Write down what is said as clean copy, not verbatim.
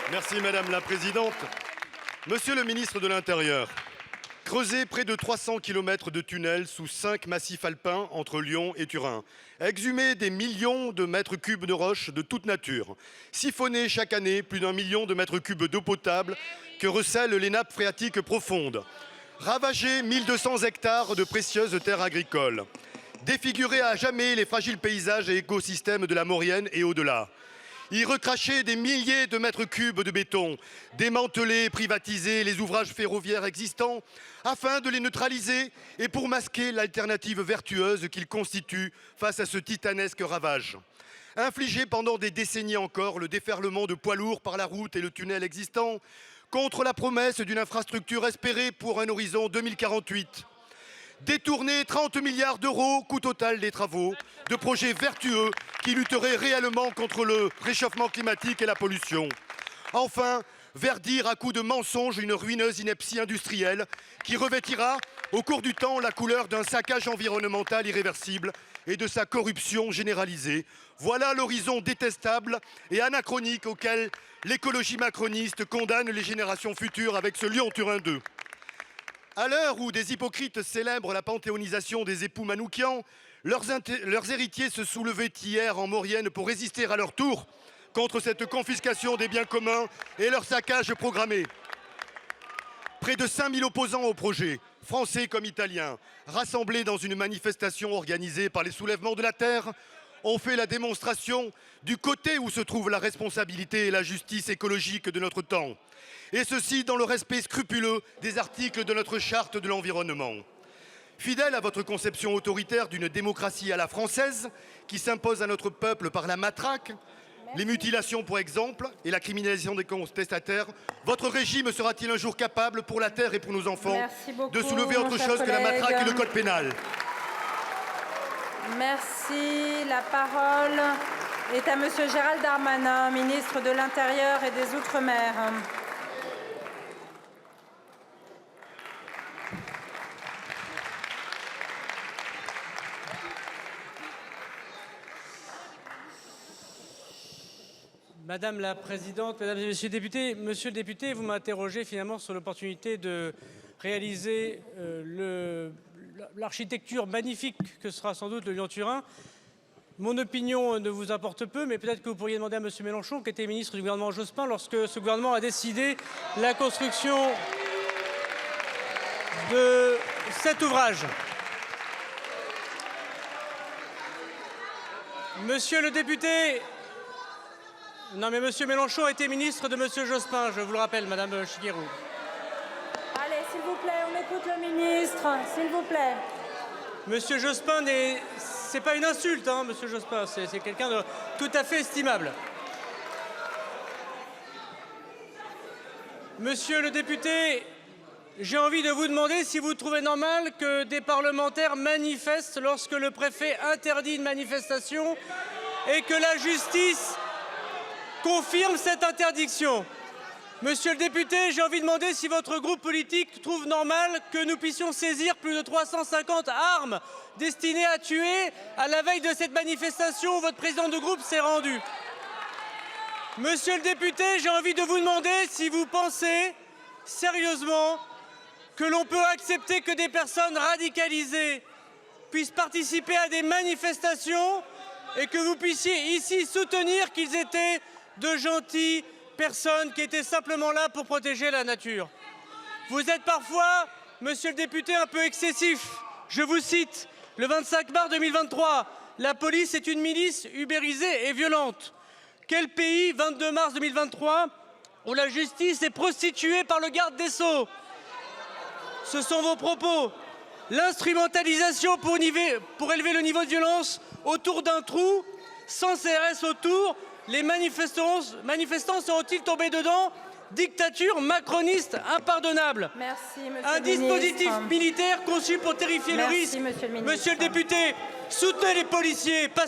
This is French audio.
Merci Madame la Présidente. Monsieur le ministre de l'Intérieur, creuser près de 300 km de tunnels sous 5 massifs alpins entre Lyon et Turin, exhumer des millions de mètres cubes de roches de toute nature, siphonner chaque année plus d'1 million de mètres cubes d'eau potable que recèlent les nappes phréatiques profondes, ravager 1200 hectares de précieuses terres agricoles, défigurer à jamais les fragiles paysages et écosystèmes de la Maurienne et au-delà, y recracher des milliers de mètres cubes de béton, démanteler et privatiser les ouvrages ferroviaires existants afin de les neutraliser et pour masquer l'alternative vertueuse qu'ils constituent face à ce titanesque ravage. Infliger pendant des décennies encore le déferlement de poids lourds par la route et le tunnel existant contre la promesse d'une infrastructure espérée pour un horizon 2048. Détourner 30 milliards d'euros, coût total des travaux, de projets vertueux qui lutteraient réellement contre le réchauffement climatique et la pollution. Enfin, verdir à coups de mensonges une ruineuse ineptie industrielle qui revêtira au cours du temps la couleur d'un saccage environnemental irréversible et de sa corruption généralisée. Voilà l'horizon détestable et anachronique auquel l'écologie macroniste condamne les générations futures avec ce Lyon-Turin 2. À l'heure où des hypocrites célèbrent la panthéonisation des époux Manoukian, leurs héritiers se soulevaient hier en Maurienne pour résister à leur tour contre cette confiscation des biens communs et leur saccage programmé. Près de 5000 opposants au projet, français comme italiens, rassemblés dans une manifestation organisée par les Soulèvements de la Terre, ont fait la démonstration du côté où se trouve la responsabilité et la justice écologique de notre temps. Et ceci dans le respect scrupuleux des articles de notre charte de l'environnement. Fidèle à votre conception autoritaire d'une démocratie à la française qui s'impose à notre peuple par la matraque, les mutilations pour exemple et la criminalisation des contestataires, votre régime sera-t-il un jour capable pour la terre et pour nos enfants de soulever autre chose que la matraque et le code pénal? Merci. La parole est à Monsieur Gérald Darmanin, ministre de l'Intérieur et des Outre-mer. Madame la Présidente, Mesdames et Messieurs les députés, Monsieur le député, vous m'interrogez finalement sur l'opportunité de réaliser l'architecture magnifique que sera sans doute le Lyon-Turin. Mon opinion ne vous importe peu, mais peut-être que vous pourriez demander à Monsieur Mélenchon, qui était ministre du gouvernement Jospin, lorsque ce gouvernement a décidé la construction de cet ouvrage. Monsieur le député, non mais Monsieur Mélenchon était ministre de Monsieur Jospin, je vous le rappelle, Madame Chiguerou. Allez, s'il vous plaît, on écoute le ministre, s'il vous plaît. Monsieur Jospin, c'est pas une insulte, hein, Monsieur Jospin, c'est quelqu'un de tout à fait estimable. Monsieur le député, j'ai envie de vous demander si vous trouvez normal que des parlementaires manifestent lorsque le préfet interdit une manifestation et que la justice confirme cette interdiction. Monsieur le député, j'ai envie de demander si votre groupe politique trouve normal que nous puissions saisir plus de 350 armes destinées à tuer à la veille de cette manifestation où votre président de groupe s'est rendu. Monsieur le député, j'ai envie de vous demander si vous pensez sérieusement que l'on peut accepter que des personnes radicalisées puissent participer à des manifestations et que vous puissiez ici soutenir qu'ils étaient de gentilles personnes qui étaient simplement là pour protéger la nature. Vous êtes parfois, monsieur le député, un peu excessif. Je vous cite, le 25 mars 2023, la police est une milice ubérisée et violente. Quel pays, 22 mars 2023, où la justice est prostituée par le garde des Sceaux? Ce sont vos propos. L'instrumentalisation pour élever le niveau de violence autour d'un trou, sans CRS autour. Les manifestants seront-ils tombés dedans? Dictature macroniste impardonnable. Merci, monsieur un le dispositif ministre. militaire conçu pour terrifier le risque. Monsieur le ministre. Monsieur le député, soutenez les policiers, pas